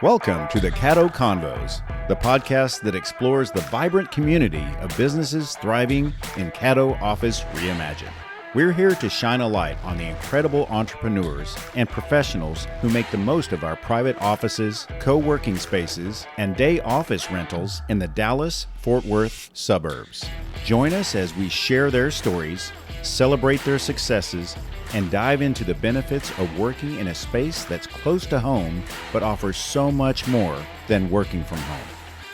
Welcome to the Caddo Convos, the podcast that explores the vibrant community of businesses thriving in Caddo Office Reimagined. We're here to shine a light on the incredible entrepreneurs and professionals who make the most of our private offices, co-working spaces, and day office rentals in the Dallas-Fort Worth suburbs. Join us as we share their stories, celebrate their successes, and dive into the benefits of working in a space that's close to home but offers so much more than working from home.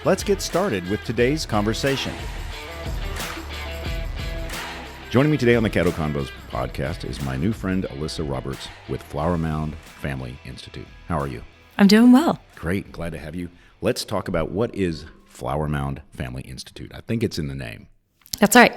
Let's get started with today's conversation. Joining me today on the Caddo Convos podcast is my new friend, Alissa Roberts with Flower Mound Family Institute. How are you? I'm doing well. Great. Glad to have you. Let's talk about what is Flower Mound Family Institute. I think it's in the name. That's right.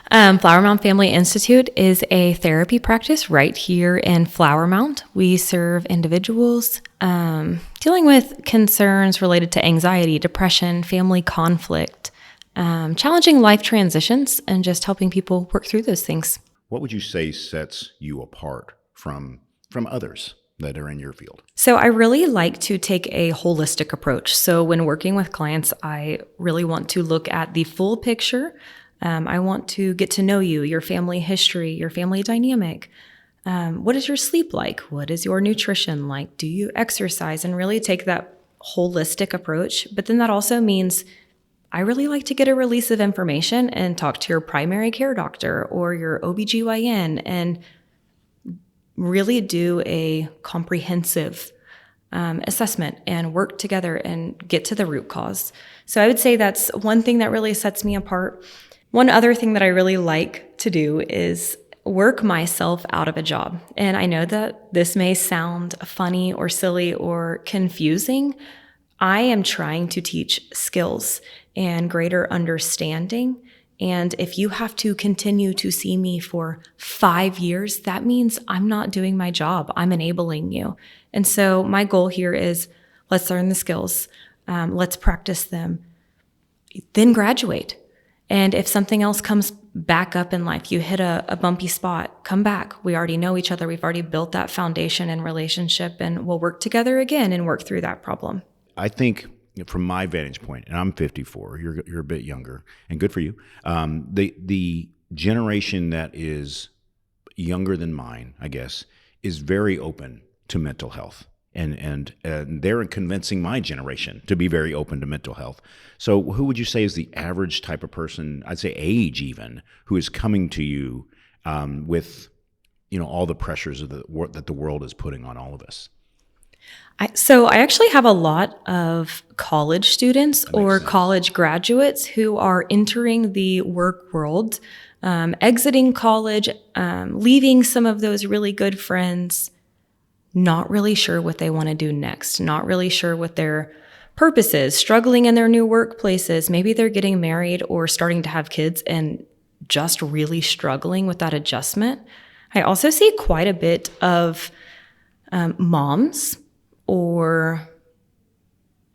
Flower Mound Family Institute is a therapy practice right here in Flower Mound. We serve individuals dealing with concerns related to anxiety, depression, family conflict, challenging life transitions, and just helping people work through those things. What would you say sets you apart from others that are in your field? So I really like to take a holistic approach. So when working with clients, I really want to look at the full picture. I want to get to know you, your family history, your family dynamic. What is your sleep like? What is your nutrition like? Do you exercise? And really take that holistic approach. But then that also means I really like to get a release of information and talk to your primary care doctor or your OBGYN and really do a comprehensive assessment and work together and get to the root cause. So I would say that's one thing that really sets me apart. One other thing that I really like to do is work myself out of a job. And I know that this may sound funny or silly or confusing. I am trying to teach skills and greater understanding. And if you have to continue to see me for 5 years, that means I'm not doing my job. I'm enabling you. And so my goal here is let's learn the skills. Let's practice them, then graduate. And if something else comes back up in life, you hit a bumpy spot, come back. We already know each other. We've already built that foundation and relationship, and we'll work together again and work through that problem. I think from my vantage point, and I'm 54, you're a bit younger, and good for you. The generation that is younger than mine, I guess, is very open to mental health. And they're convincing my generation to be very open to mental health. So who would you say is the average type of person, I'd say age even, who is coming to you with all the pressures of that the world is putting on all of us? So I actually have a lot of college students or college graduates who are entering the work world, exiting college, leaving some of those really good friends, not really sure what they want to do next, not really sure what their purpose is, struggling in their new workplaces. Maybe they're getting married or starting to have kids and just really struggling with that adjustment. I also see quite a bit of moms or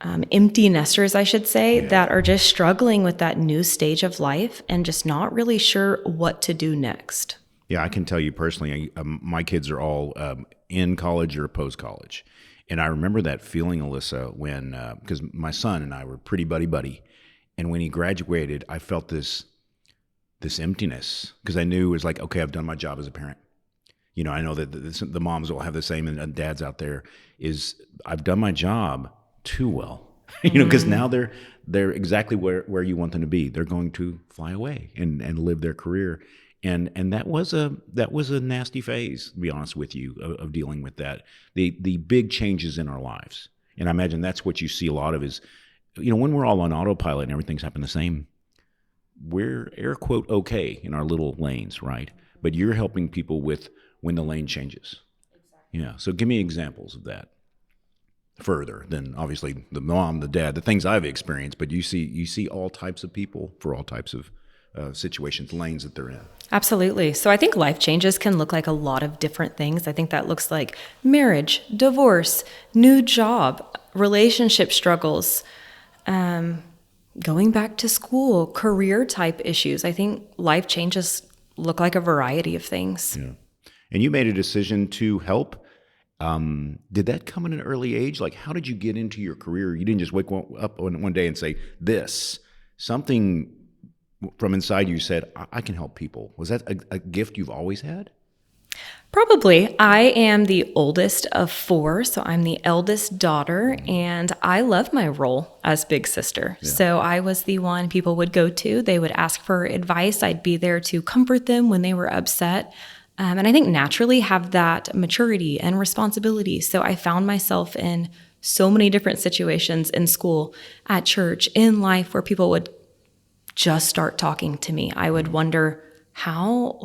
empty nesters, I should say, that are just struggling with that new stage of life and just not really sure what to do next. Yeah, I can tell you personally, my kids are all in college or post-college. And I remember that feeling, Alissa, when, because my son and I were pretty buddy-buddy. And when he graduated, I felt this emptiness because I knew it was like, okay, I've done my job as a parent. I know that the moms will have the same, and dads out there is I've done my job too well, because now they're exactly where you want them to be. They're going to fly away and live their career. And that was a nasty phase, to be honest with you, of dealing with that. The big changes in our lives. And I imagine that's what you see a lot of is, when we're all on autopilot and everything's happening the same, we're air quote okay in our little lanes, right? But you're helping people with when the lane changes. Exactly. Yeah. So give me examples of that further than obviously the mom, the dad, the things I've experienced, but you see all types of people for all types of situations, lanes that they're in. Absolutely. So I think life changes can look like a lot of different things. I think that looks like marriage, divorce, new job, relationship struggles, going back to school, career type issues. I think life changes look like a variety of things. Yeah. And you made a decision to help Did that come at an early age? Like, how did you get into your career? You didn't just wake up one day and say, this. Something from inside you said, I can help people. Was that a gift you've always had? Probably. I am the oldest of four, so I'm the eldest daughter, and I love my role as big sister. Yeah. So I was the one people would go to. They would ask for advice. I'd be there to comfort them when they were upset. And I think naturally have that maturity and responsibility. So I found myself in so many different situations in school, at church, in life, where people would just start talking to me. I would wonder how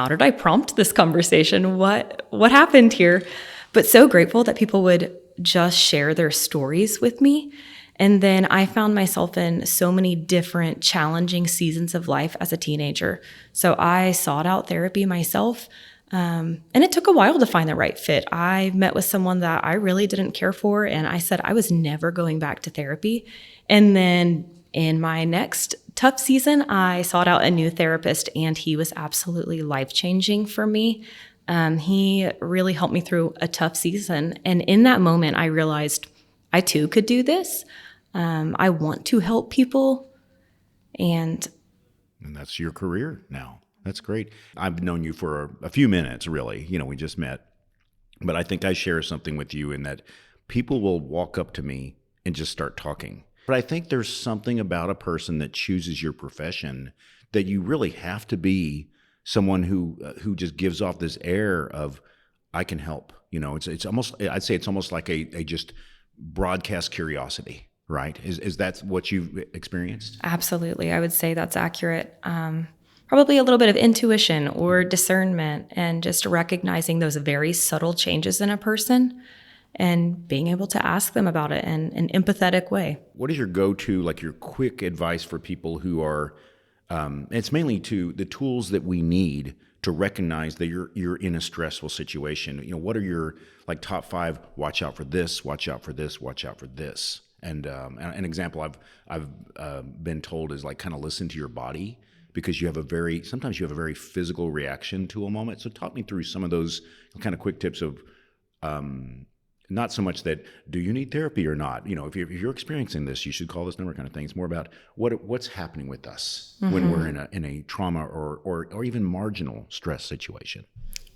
did I prompt this conversation? What happened here? But so grateful that people would just share their stories with me. And then I found myself in so many different challenging seasons of life as a teenager. So I sought out therapy myself. And it took a while to find the right fit. I met with someone that I really didn't care for, and I said I was never going back to therapy. And then in my next tough season, I sought out a new therapist, and he was absolutely life-changing for me. He really helped me through a tough season. And in that moment, I realized I too could do this. I want to help people. And that's your career now. That's great. I've known you for a few minutes, really. We just met. But I think I share something with you in that people will walk up to me and just start talking. But I think there's something about a person that chooses your profession that you really have to be someone who just gives off this air of, I can help. It's almost, I'd say it's almost like a just broadcast curiosity. Right? Is that what you've experienced? Absolutely. I would say that's accurate. Probably a little bit of intuition or discernment, and just recognizing those very subtle changes in a person and being able to ask them about it in an empathetic way. What is your go-to, like your quick advice for people who are, it's mainly to the tools that we need to recognize that you're in a stressful situation? What are your top 5, watch out for this, watch out for this, watch out for this? And an example I've been told is kind of listen to your body, because sometimes you have a very physical reaction to a moment. So talk me through some of those kind of quick tips of not so much that do you need therapy or not. If you're experiencing this, you should call this number kind of thing. It's more about what's happening with us when we're in a trauma or even marginal stress situation.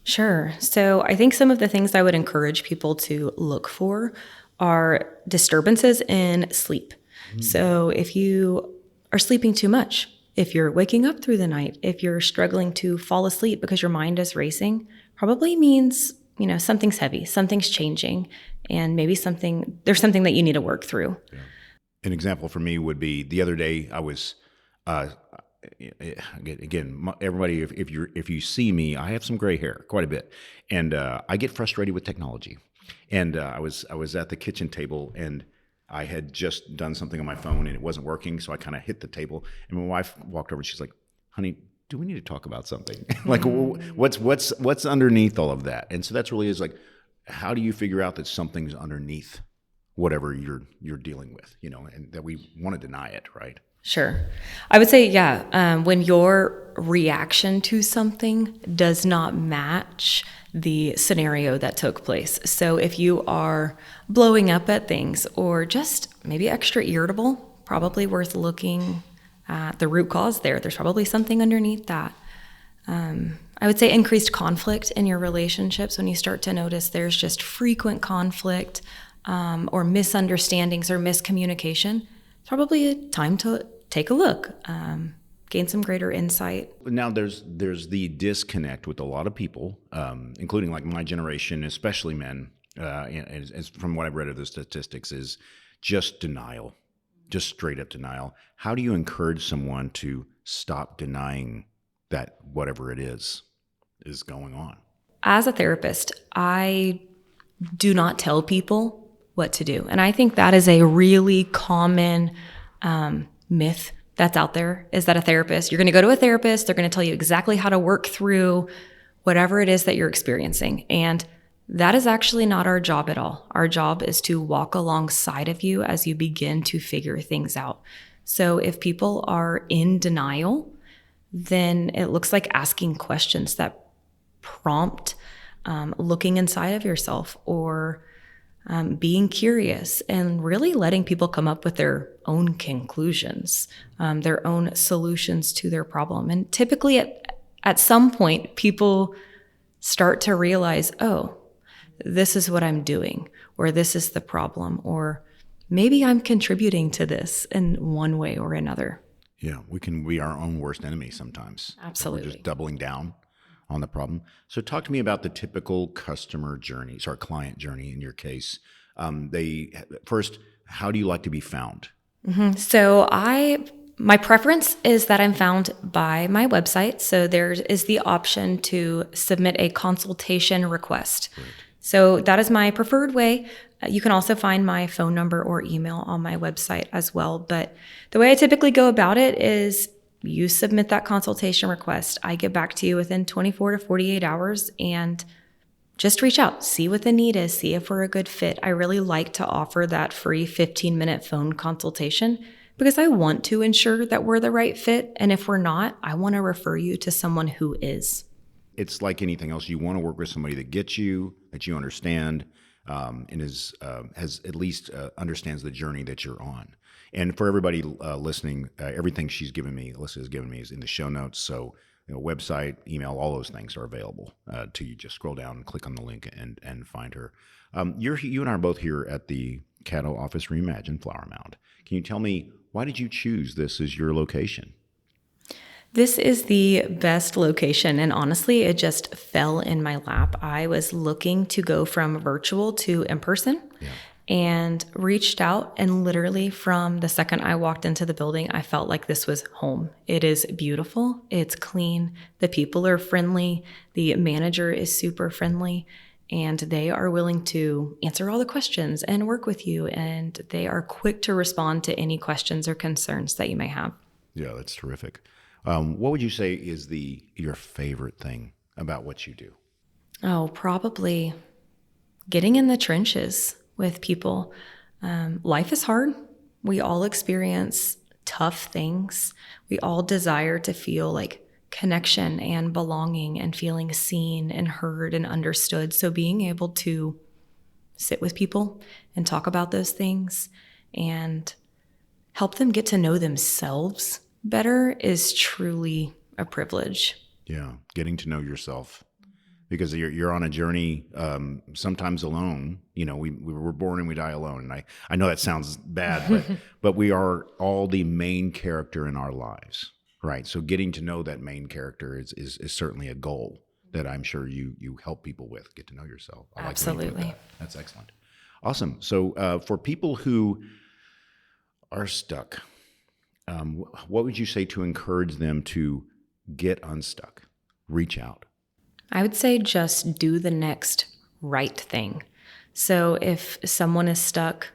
Sure. So I think some of the things I would encourage people to look for are disturbances in sleep. So if you are sleeping too much, if you're waking up through the night, if you're struggling to fall asleep because your mind is racing, probably means, something's heavy, something's changing, and maybe there's something that you need to work through. Yeah. An example for me would be the other day I was, again, everybody, if you see me, I have some gray hair, quite a bit, and I get frustrated with technology. And I was at the kitchen table, and I had just done something on my phone and it wasn't working, so I kind of hit the table. And my wife walked over and she's like, "Honey, do we need to talk about something?" What's underneath all of that? And so that's really is how do you figure out that something's underneath whatever you're dealing with, and that we want to deny it, right? Sure. I would say, when your reaction to something does not match the scenario that took place. So if you are blowing up at things or just maybe extra irritable, probably worth looking at the root cause there. There's probably something underneath that. I would say increased conflict in your relationships. When you start to notice there's just frequent conflict or misunderstandings or miscommunication, it's probably a time to take a look. Gain some greater insight. Now there's the disconnect with a lot of people, including my generation, especially men, as from what I've read of the statistics, is just denial, just straight up denial. How do you encourage someone to stop denying that whatever it is going on? As a therapist, I do not tell people what to do. And I think that is a really common myth that's out there, is that you're going to go to a therapist, they're going to tell you exactly how to work through whatever it is that you're experiencing. And that is actually not our job at all. Our job is to walk alongside of you as you begin to figure things out. So if people are in denial, then it looks like asking questions that prompt looking inside of yourself, or being curious, and really letting people come up with their own conclusions, their own solutions to their problem. And typically at some point, people start to realize, oh, this is what I'm doing, or this is the problem, or maybe I'm contributing to this in one way or another. Yeah, we can be our own worst enemy sometimes. Absolutely. We're just doubling down on the problem. So talk to me about the typical customer journey, or client journey in your case. First, how do you like to be found? So my preference is that I'm found by my website. So there is the option to submit a consultation request. Right. So that is my preferred way. You can also find my phone number or email on my website as well. But the way I typically go about it is you submit that consultation request. I get back to you within 24 to 48 hours and just reach out, see what the need is, see if we're a good fit. I really like to offer that free 15-minute phone consultation because I want to ensure that we're the right fit. And if we're not, I want to refer you to someone who is. It's like anything else. You want to work with somebody that gets you, that you understand, and has at least understands the journey that you're on. And for everybody listening, everything Alissa has given me is in the show notes. So, website, email, all those things are available to you. Just scroll down and click on the link and find her. You and I are both here at the Caddo office Reimagine Flower Mound. Can you tell me, why did you choose this as your location? This is the best location, and honestly, it just fell in my lap. I was looking to go from virtual to in-person, and reached out, and literally from the second I walked into the building, I felt like this was home. It is beautiful. It's clean. The people are friendly. The manager is super friendly, and they are willing to answer all the questions and work with you, and they are quick to respond to any questions or concerns that you may have. Yeah, that's terrific. What would you say is your favorite thing about what you do? Oh, probably getting in the trenches with people. Life is hard. We all experience tough things. We all desire to feel like connection and belonging and feeling seen and heard and understood. So being able to sit with people and talk about those things and help them get to know themselves better is truly a privilege. Yeah, getting to know yourself, because you're on a journey, sometimes alone. We were born and we die alone, and I know that sounds bad, but we are all the main character in our lives, right? So getting to know that main character is certainly a goal that I'm sure you help people with. Get to know yourself. I like the way you put that. That's excellent. Awesome. So for people who are stuck, what would you say to encourage them to get unstuck? Reach out. I would say just do the next right thing. So if someone is stuck,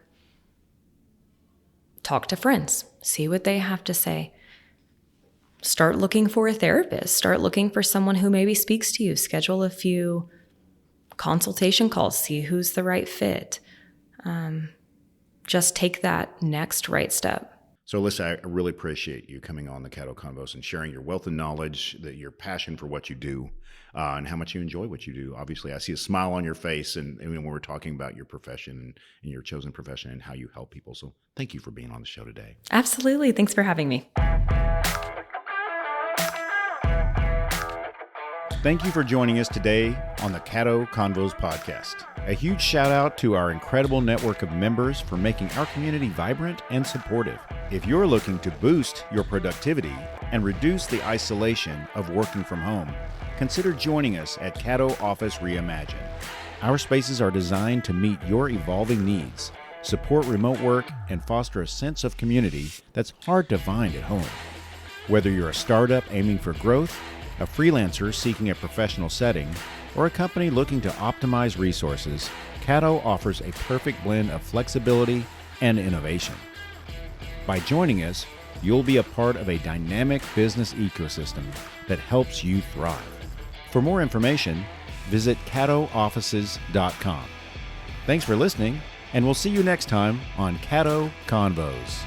talk to friends, see what they have to say. Start looking for a therapist. Start looking for someone who maybe speaks to you. Schedule a few consultation calls, see who's the right fit. Just take that next right step. So, Alissa, I really appreciate you coming on the Caddo Convos and sharing your wealth of knowledge, your passion for what you do, and how much you enjoy what you do. Obviously, I see a smile on your face, and when we're talking about your profession and your chosen profession and how you help people. So, thank you for being on the show today. Absolutely. Thanks for having me. Thank you for joining us today on the Caddo Convos podcast. A huge shout out to our incredible network of members for making our community vibrant and supportive. If you're looking to boost your productivity and reduce the isolation of working from home, consider joining us at Caddo Office Reimagine. Our spaces are designed to meet your evolving needs, support remote work, and foster a sense of community that's hard to find at home. Whether you're a startup aiming for growth, a freelancer seeking a professional setting, or a company looking to optimize resources, Caddo offers a perfect blend of flexibility and innovation. By joining us, you'll be a part of a dynamic business ecosystem that helps you thrive. For more information, visit caddooffices.com. Thanks for listening, and we'll see you next time on Caddo Convos.